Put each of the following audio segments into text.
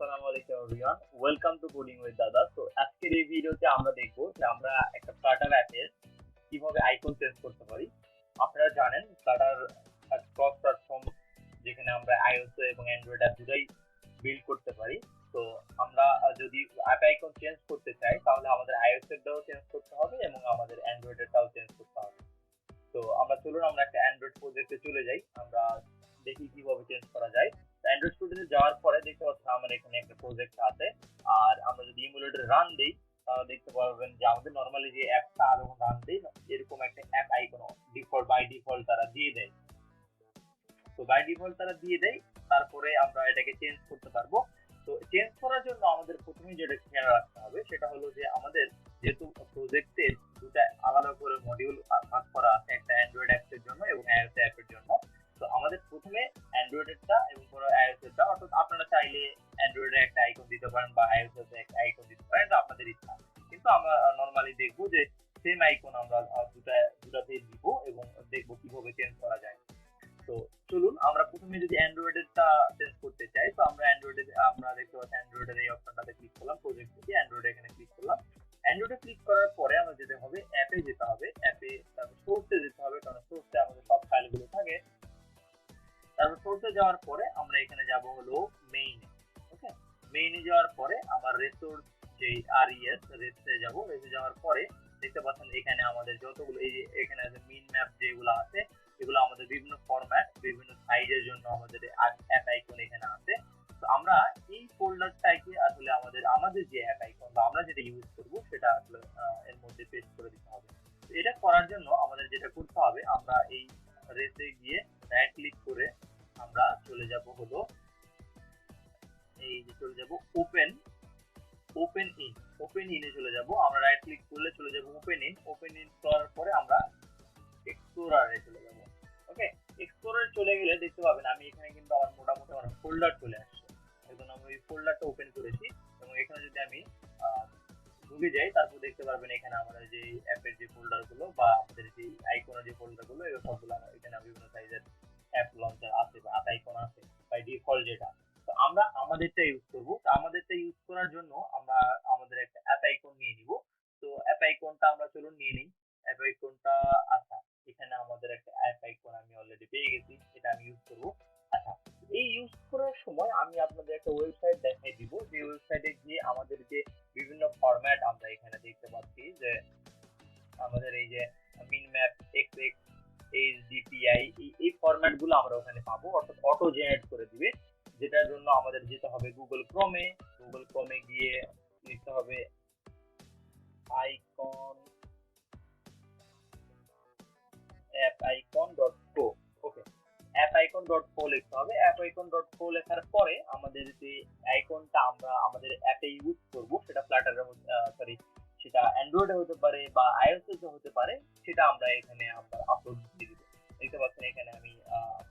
আসসালামু আলাইকুম everyone, welcome to coding with দাদা। তো আজকের এই ভিডিওতে আমরা দেখব যে আমরা একটা ফ্লাটার অ্যাপের কিভাবে আইকন চেঞ্জ করতে পারি। আপনারা জানেন ফ্লাটার ক্রস প্ল্যাটফর্ম, যেখানে আমরা আইওএস এবং অ্যান্ড্রয়েড অ্যাপ দুটোই বিল্ড করতে পারি। তো আমরা যদি অ্যাপ আইকন চেঞ্জ করতে চাই তাহলে আমাদের আইওএস এরটাও চেঞ্জ করতে হবে এবং আমাদের অ্যান্ড্রয়েড এরটাও চেঞ্জ করতে হবে। তো চলুন আমরা একটা অ্যান্ড্রয়েড প্রজেক্টে চলে যাই, আমরা দেখি কিভাবে চেঞ্জ করা যায়। অ্যান্ড্রয়েড স্টুডিওতে যাওয়ার পরে দেখতে পাচ্ছি আমার এখানে একটা প্রজেক্ট আছে। আর আমরা যদি ইমুলেটর রান দিই তাহলে দেখতে পারবেন যে আমাদের নরমালি যে অ্যাপটা যখন রান দিই এরকম একটা অ্যাপ আইকন বাই ডিফল্ট তারা দিয়ে দেয়। তো বাই ডিফল্ট তারা দিয়ে দেয়, তারপরে আমরা এটাকে চেঞ্জ করতে পারবো। তো চেঞ্জ করার জন্য আমাদের প্রথমেই যেটা খেয়াল রাখতে হবে সেটা হলো যে আমাদের যেহেতু প্রজেক্টে দুটো আলাদা করে মডিউল ভাগ করা আছে, একটা অ্যান্ড্রয়েড অ্যাপের জন্য এবং আইওএস অ্যাপের জন্য। তো আমাদের প্রথমে অ্যান্ড্রয়েডেরটা এবং পরে আইওএস এরটা, অর্থাৎ আপনারা চাইলে অ্যান্ড্রয়েডে একটা আইকন দিতে পারেন বা আইওএস এর একটা আইকন দিতে পারেন, এটা আপনাদের ইচ্ছা। কিন্তু আমরা নরমালি দেখবো যে সেম আইকন আমরা দুটাতেই দিব এবং দেখবো কিভাবে চেঞ্জ করা যায়। তো চলুন আমরা প্রথমে যদি অ্যান্ড্রয়েডেরটা চেঞ্জ করতে চাই, তো আমরা আমরা দেখতে পাচ্ছি অ্যান্ড্রয়েডের এই অপশনটাতে ক্লিক করলাম, প্রজেক্ট থেকে অ্যান্ড্রয়েড এখানে ক্লিক করলাম। অ্যান্ড্রয়েডে ক্লিক করার পরে আমরা যেতে হবে অ্যাপে যেতে হবে, অ্যাপে তারপর সোর্সে যেতে হবে, কারণ সোর্সে আমাদের সব ফাইলগুলো থাকে। তারপর সোর্সে যাওয়ার পরে আমরা এখানে যাব হলো মেইনে। ওকে, মেইনে যাওয়ার পরে আমার রিসোর্স যে রেসে যাব, রেসে যাওয়ার পরে দেখতে পাচ্ছেন এখানে আমাদের যতগুলো এই যে এখানে আছে মিন ম্যাপ যেগুলো আছে, এগুলো আমাদের বিভিন্ন ফরম্যাট বিভিন্ন সাইজের জন্য আমাদের অ্যাপ আইকন এখানে আছে। তো আমরা এই ফোল্ডারটাকে আসলে আমাদের যে অ্যাপ আইকন বা আমরা যেটা ইউজ করব সেটা আসলে এর মধ্যে পেস্ট করে দিতে হবে। তো এটা করার জন্য আমাদের যেটা করতে হবে, আমরা এই রেসে গিয়ে রাইট ক্লিক করে আমরা চলে যাব হলো এই যে চলে যাব ওপেন ইনে চলে যাব। আমরা রাইট ক্লিক করলে চলে যাব ওপেন ইন করার পরে আমরা এক্সপ্লোরারে চলে যাব। ওকে, এক্সপ্লোরারে চলে গেলে দেখতে পাবেন আমি এখানে কিন্তু আমার মোটামুটি আমার ফোল্ডার চলে আসছে। এখন আমি এই ফোল্ডারটা ওপেন করেছি এবং এখানে যদি আমি ঢুকে যাই তারপর দেখতে পারবেন এখানে আমাদের যে অ্যাপের যে ফোল্ডারগুলো বা আমাদের যে আইকনের যে ফোল্ডারগুলো এগুলো সবগুলো এখানে বিভিন্ন সাইজের অ্যাপ লঞ্চার আছে বা অ্যাপ আইকন আছে বাই ডিফল্ট যেটা। তো আমরা আমাদেরটা ইউজ করব। তো আমাদেরটা ইউজ করার জন্য আমরা আমাদের একটা অ্যাপ আইকন নিয়ে নিব। তো অ্যাপ আইকনটা আমরা চলুন নিয়ে নিই। অ্যাপ আইকনটা আচ্ছা, এখানে আমাদের একটা অ্যাপ আইকন আমি অলরেডি পেয়ে গেছি, এটা আমি ইউজ করব। আচ্ছা, এই ইউজ করার সময় আমি আপনাদের একটা ওয়েবসাইট দেখাই দিব, যে ওয়েবসাইটে গিয়ে আমাদের যে বিভিন্ন ফরম্যাট আমরা এখানে দেখতে পাচ্ছি যে আমাদের এই যে মিন ম্যাপ এক্সএক্স এইচডিপিআই এই ফরম্যাট গুলো আমরা ওখানে পাবো, অর্থাৎ অটো জেনারেট করে দিবে। যেটার জন্য আমাদের যেতে হবে গুগল ক্রোমে গিয়ে লিখতে হবে আইকন appicon.co। ওকে, appicon.co লিখতে হবে। appicon.co লেখার পরে আমাদের যে আইকনটা আমরা আমাদের অ্যাপে ইউজ করব সেটা ফ্লাটারে সরি সেটা অ্যান্ড্রয়েডে হতে পারে বা আইওএস এ হতে পারে, সেটা আমরা এখানে আমরা আপলোড দিয়ে দিব। দেখতে পাচ্ছেন এখানে আমি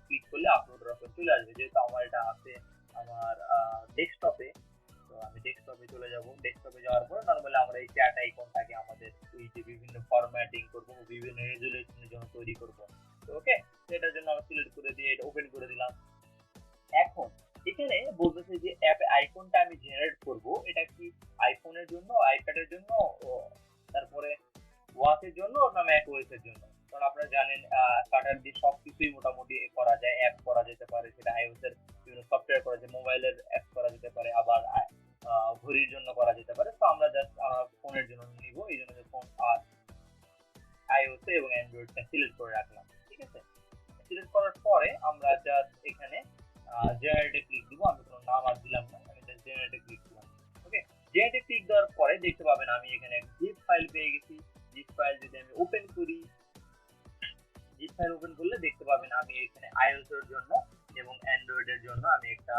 ক্লিক করলে আপলোডের অপশন চলে আসবে, যেহেতু আমার এটা আছে আমার ডেস্কটপে। তো আমি ডেস্কটপে চলে যাব। ডেস্কটপে যাওয়ার পরে নরমালি আমরা এই চ্যাট আইকনটাকে আমাদের এই যে বিভিন্ন ফরম্যাটিং করব, বিভিন্ন রেজুলেশনের জন্য তৈরি করব। তো ওকে, সেটার জন্য আমি সিলেক্ট করে দিয়ে এটা ওপেন করে দিলাম। এখন এখানে বলতেছে যে অ্যাপ আইকনটা আমি জেনারেট করব, এটা কি আইফোনের জন্য, আইপ্যাডের জন্য, তারপরে ওয়াচের জন্য না ম্যাক ওএস এর জন্য? কারণ আপনারা জানেন ফ্লাটার দিয়ে সবকিছুই মোটামুটি করা যায়, অ্যাপ করা যেতে পারে, সেটা আইওএস এর বিভিন্ন সফটওয়্যার করা যায়, মোবাইলের অ্যাপ করা যেতে পারে, আবার ঘড়ির জন্য করা যেতে পারে। তো আমরা জাস্ট ফোনের জন্য নিব, এই জন্য ফোন আর আইওএস এবং অ্যান্ড্রয়েডটা সিলেক্ট করে রাখলাম। ঠিক আছে, সিলেক্ট করার পরে আমরা জাস্ট এখানে জেনারেটে ক্লিক দিব। আমি কোনো নাম আর দিলাম না, আমি জাস্ট জেনারেটে ক্লিক দিলাম। ওকে, জেনারেটে ক্লিক দেওয়ার পরে দেখতে পাবেন আমি এখানে একটা জিপ ফাইল পেয়ে গেছি। জিপ ফাইল যদি আমি ওপেন করি, জিপ ফাইল ওপেন করলে দেখতে পাবেন আমি এখানে আইওএস এর জন্য এবং অ্যান্ড্রয়েড এর জন্য আমি একটা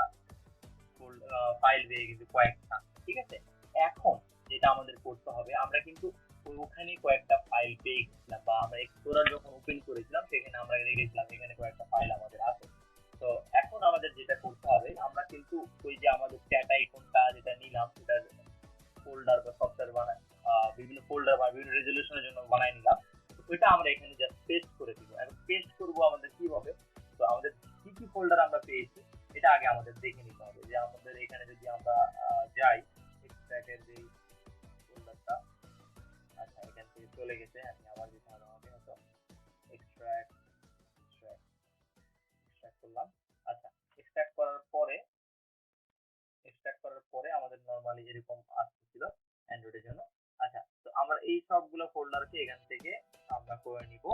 ফাইল পেয়ে গেছি কয়েকটা। ঠিক আছে, এখন যেটা আমাদের করতে হবে, আমরা কিন্তু ওখানে কয়েকটা ফাইল পেয়ে গেছিলাম বা আমরা এক্সপ্লোরার যখন ওপেন করেছিলাম সেখানে আমরা দেখেছিলাম এখানে কয়েকটা ফাইল আমাদের আছে। তো এখন আমাদের যেটা করতে হবে, আমরা কিন্তু ওই যে আমাদের চ্যাট আইকনটা যেটা নিলাম সেটার ফোল্ডার বা সফটওয়্যার বানায় বিভিন্ন ফোল্ডার বা বিভিন্ন রেজুলেশনের জন্য বানাই নিলাম। ওইটা আমরা এখানে জাস্ট পেস্ট করে দিব। এখন পেস্ট করব আমাদের কিভাবে, তো আমাদের কি কি ফোল্ডার আমরা পেয়েছি এটা আগে আমাদের দেখে নিতে হবে। যে আমাদের এখানে এখানে যদি আমরা যাই এক্সট্রাক্টের যে ফোল্ডারটা, আচ্ছা এখান থেকে চলে গেছে, আমি আবার যেতে হবে আমাকে হয়তো এক্সট্রাক্ট করলাম। আচ্ছা এক্সট্রাক্ট করার পরে আমাদের নরমালি এরকম আসছিল অ্যান্ড্রয়েডের জন্য। আচ্ছা তো আমরা এই সবগুলো ফোল্ডারকে এখান থেকে আমরা করে নিব।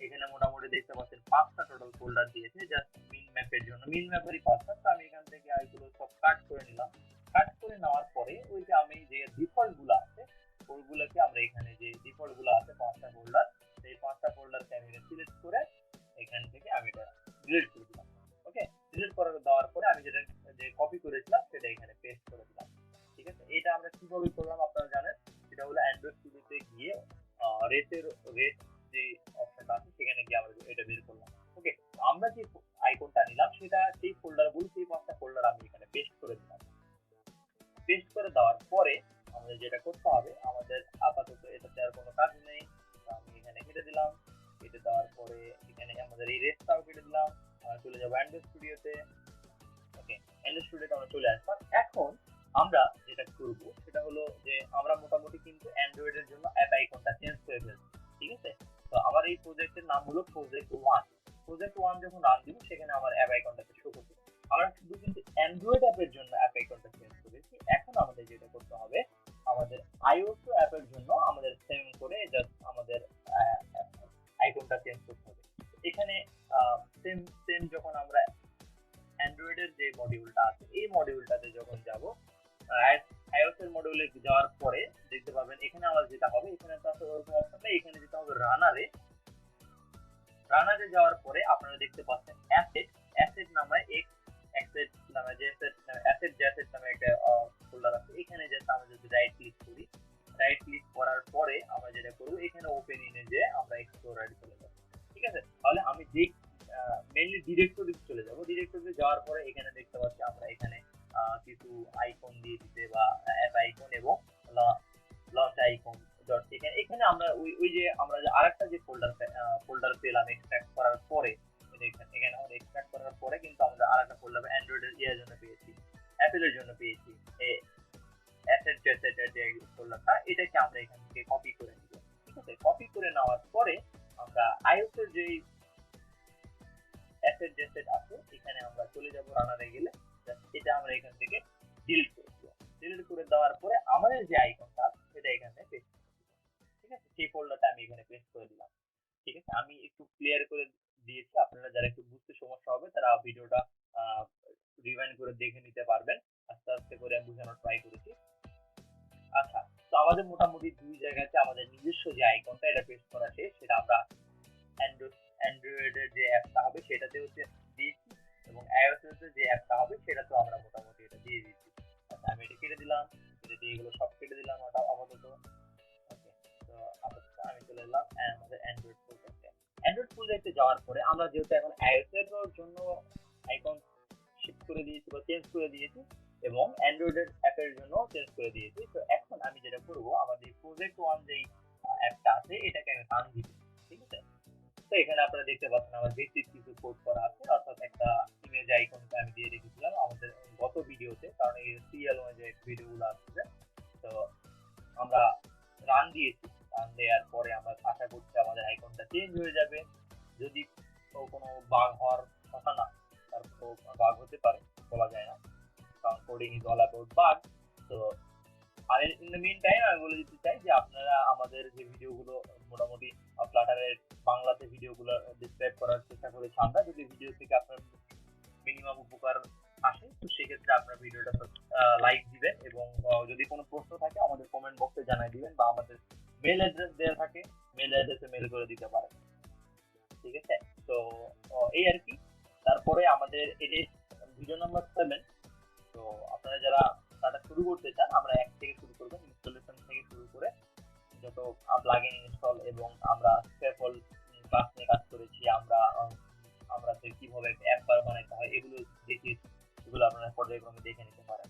এখানে মোটামুটি দেখতে পাচ্ছেন 5টা টোটাল ফোল্ডার দিয়েছে জাস্ট মিন ম্যাপের জন্য, মিন ম্যাপেরই 5টা। তো আমি এখান থেকে এগুলো সব কাট করে নিলাম। কাট করে নেওয়ার পরে ওই যে আমি যে ডিফল্ট গুলো আছে ওইগুলোকে আমরা এখানে যে ডিফল্ট গুলো আছে 5টা ফোল্ডার, সেই 5টা ফোল্ডারকে আমি সিলেক্ট করে এখান থেকে আমি এটা ডিলিট করে দিলাম। ওকে, ডিলিট করে দেওয়ার পরে আমি যেটা যে কপি করেছিলাম সেটা এখানে পেস্ট করে দিলাম। ঠিক আছে, এটা আমরা কিভাবে করলাম আপনারা জানেন, এটা হলো অ্যান্ড্রয়েড স্টুডিওতে গিয়ে রেট যে অপশনটা আছে সেখানে গিয়ে আমরা এটা বের করলাম। ওকে, আমরা যে আইকনটা নিলাম সেটা সেই ফোল্ডারগুলো, সেই 5টা ফোল্ডার আমি এখানে পেস্ট করে দিলাম। পেস্ট করে দেওয়ার পরে আমাদের যেটা করতে হবে, আমাদের আপাতত এটাতে আর কোনো কাজ নেই, আমি এখানে কেটে দিলাম। কেটে দেওয়ার পরে এখানে আমাদের এই রেটটাও কেটে দিলাম। চলে যাবো অ্যান্ড্রয়েড স্টুডিওতে। ওকে, অ্যান্ড্রয়েড স্টুডিওতে আমরা চলে আসলাম। এখন আমরা যেটা করব সেটা হলো যে আমরা মোটামুটি কিন্তু অ্যান্ড্রয়েডের জন্য অ্যাপ আইকনটা চেঞ্জ করে ফেলছি। ঠিক আছে, তো আমার এই প্রজেক্টের নাম হলো প্রজেক্ট 1। প্রজেক্ট 1 যখন রান দিব সেখানে আমার অ্যাপ আইকনটাকে শো করবে। আমরা শুধু কিন্তু অ্যান্ড্রয়েড অ্যাপের জন্য অ্যাপ আইকনটা চেঞ্জ করেছি। এখন আমাদের যেটা করতে হবে, আমাদের আইওএস অ্যাপের জন্য আমাদের সেম করে জাস্ট আমাদের আইকনটা চেঞ্জ করতে হবে। এখানে সেম সেম যখন আমরা অ্যান্ড্রয়েডের যে মডিউলটা আছে এই মডিউলটাতে যখন যাব, iOS এর মডিউলে যাওয়ার পরে দেখতে পাবেন এখানে আমাদের যেটা হবে, এখানে তো আসলে ওরকম অপশন নেই, এখানে যেটা হবে রানারে যাওয়ার পরে আপনারা দেখতে পাচ্ছেন অ্যাসেট নামে অ্যাসেট নামে যে অ্যাসেট নামে একটা ফোল্ডার আছে। এখানে জাস্ট আমরা যদি রাইট ক্লিক করার পরে আমরা যেটা করব, এখানে ওপেন ইনে যে আমরা এক্সপ্লোরারে চলে যাব। ঠিক আছে, তাহলে আমি যে মেইনলি ডিরেক্টরিতে চলে যাব। ডিরেক্টরিতে যাওয়ার পরে এখানে দেখতে পাচ্ছি আমরা এখানে কিছু আইকন দিয়ে দিতে বা অ্যাপ আইকন এবং লঞ্চ আইকন ডট এখানে আমরা ওই যে আমরা যে আরেকটা যে ফোল্ডার পেলাম এক্সট্রাক্ট করার পরে, এখানে আমরা এক্সট্রাক্ট করার পরে কিন্তু আমরা আরেকটা ফোল্ডার অ্যান্ড্রয়েডের এর জন্য পেয়েছি, অ্যাপেলের জন্য পেয়েছি এই অ্যাসেট যে ফোল্ডারটা, এটাকে আমরা এখান থেকে কপি করে নিব। ঠিক আছে, কপি করে নেওয়ার পরে আমরা iOS এর যে অ্যাসেট আছে এখানে আমরা চলে যাব। রানারে গেলে এটা আমরা এখান থেকে ডিলিট করে দেব। ডিলিট করে দেওয়ার পরে আমাদের যে আইকনটা আছে সেটা এখানে পেস্ট করে দিব। ঠিক আছে, সেই ফোল্ডারটা আমি এখানে পেস্ট করে দিলাম। ঠিক আছে, আমি একটু ক্লিয়ার করে দিয়েছি, আপনারা যারা একটু বুঝতে সমস্যা হবে তারা ভিডিওটা রিভাইন্ড করে দেখে নিতে পারবেন। আস্তে আস্তে করে আমি বোঝানোর ট্রাই করেছি। আচ্ছা, তো আমাদের মোটামুটি দুই জায়গাতে আমাদের নিজস্ব যে আইকনটা এটা পেস্ট করা শেষ। সেটা আমরা অ্যান্ড্রয়েডের যে অ্যাপটা হবে সেটাতে হচ্ছে দিয়েছি, এবং iOS এর যে অ্যাপটা হবে সেটাতেও আমরা মোটামুটি এটা দিয়ে দিয়েছি। আচ্ছা, আমি এটা কেটে দিলাম, কেটে দিয়ে এগুলো সব কেটে দিলাম আপাতত। ওকে, তো আপাতত আমি চলে এলাম আমাদের অ্যান্ড্রয়েড প্রজেক্টে যাওয়ার পরে আমরা যেহেতু এখন iOS এর জন্য আইকন শিফট করে দিয়েছি বা চেঞ্জ করে দিয়েছি এবং অ্যান্ড্রয়েডের অ্যাপের জন্য চেঞ্জ করে দিয়েছি, তো এখন আমি যেটা করব, আমাদের প্রজেক্ট 1 যেই অ্যাপটা আছে এটাকে আমি রান দিব। ঠিক আছে, তো এখানে আপনারা দেখতে পাচ্ছেন আমার বেসিক কিছু কোড করা আছে, অর্থাৎ একটা ইমেজ আইকনটা আমি দিয়ে রেখেছিলাম আমাদের গত ভিডিওতে, কারণ এই সিরিয়াল অনুযায়ী ভিডিওগুলো আসছে। তো আমরা রান দিয়েছি, রান দেওয়ার পরে আমরা আশা করছি আমাদের আইকনটা চেঞ্জ হয়ে যাবে। যদি কোনো বাগ হওয়ার কথা না, তারপর বাগ হতে পারে, বলা যায় না, কারণ coding is all about bug. তো আর ইন দ্য মিন টাইম আমি বলে দিতে চাই যে আপনারা আমাদের যে ভিডিওগুলো মোটামুটি ফ্লাটারের বাংলাতে ভিডিওগুলো ডিসক্রাইব করার চেষ্টা করেছি আমরা, যদি ভিডিও থেকে আপনার মিনিমাম উপকার আসে তো সেক্ষেত্রে আপনার ভিডিওটা লাইক দিবেন, এবং যদি কোনো প্রশ্ন থাকে আমাদের কমেন্ট বক্সে জানিয়ে দিবেন, বা আমাদের মেল অ্যাড্রেস দেওয়া থাকে, মেল অ্যাড্রেসে মেল করে দিতে পারেন। ঠিক আছে, তো এই আর কি। তারপরে আমাদের এটি ভিডিও নাম্বার 7। তো আপনারা যারা তারা শুরু করতে চান, আমরা এক থেকে শুরু করবেন, ইনস্টলেশন থেকে শুরু করে যত প্লাগইন ইনস্টল, এবং আমরা স্টেপল ক্লাস নিয়ে কাজ করেছি, আমরা কিভাবে অ্যাপ বানাতে হয় এগুলো দেখিয়েছি, এগুলো আপনারা পর্যায়ক্রমে দেখে নিতে পারেন।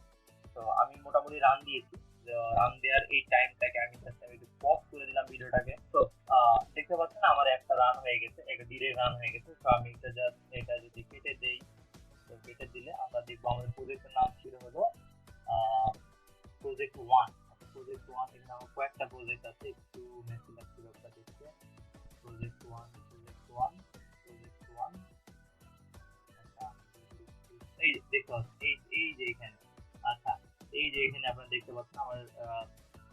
তো আমি মোটামুটি রান দিয়েছি, রান দেওয়ার এই টাইমটাকে আমি একটু পজ করে দিলাম ভিডিওটাকে। তো দেখতে পাচ্ছেন আমার একটা রান হয়ে গেছে, একটা ডিরেক্ট রান হয়ে গেছে। তো আমি এটা যদি কেটে দেই, তো কেটে দিলে আমরা দেখবো আমাদের প্রজেক্টের নাম ছিল হলো প্রজেক্ট 1। প্রজেক্ট 1 এখানে আমার কয়েকটা প্রজেক্ট আছে, একটু মেসি লাগছিল একটা দেখতে। Project 1 project 1 project 1। আচ্ছা, এই দেখো এই এই যে এখানে, আচ্ছা এই যে এখানে আপনারা দেখতে পাচ্ছেন আমার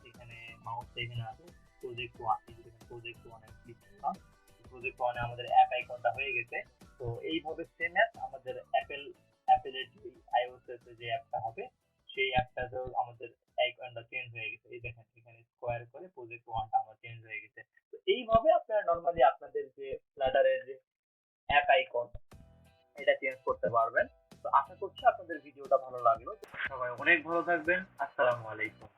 এখানে মাউসটা এখানে আছে প্রজেক্ট 1, এই যে প্রজেক্ট 1 এ ক্লিক করলাম। প্রজেক্ট 1 এ আমাদের অ্যাপ আইকনটা হয়ে গেছে। তো এইভাবে সেম অ্যাপ আমাদের অ্যাপেলের যে আইওএস এর যে অ্যাপটা হবে সেই অ্যাপটাতেও আমাদের আইকনটা চেঞ্জ হয়ে গেছে। এই দেখেন এখানে স্কোয়ার করে প্রজেক্ট 1টা আমার চেঞ্জ হয়ে গেছে। তো এইভাবে আপনারা নরমালি আপনাদের যে ফ্লাটারের যে অ্যাপ আইকন এটা চেঞ্জ করতে পারবেন। তো আশা করছি আপনাদের ভিডিওটা ভালো লাগলো। সবাই অনেক ভালো থাকবেন। আসসালামু আলাইকুম।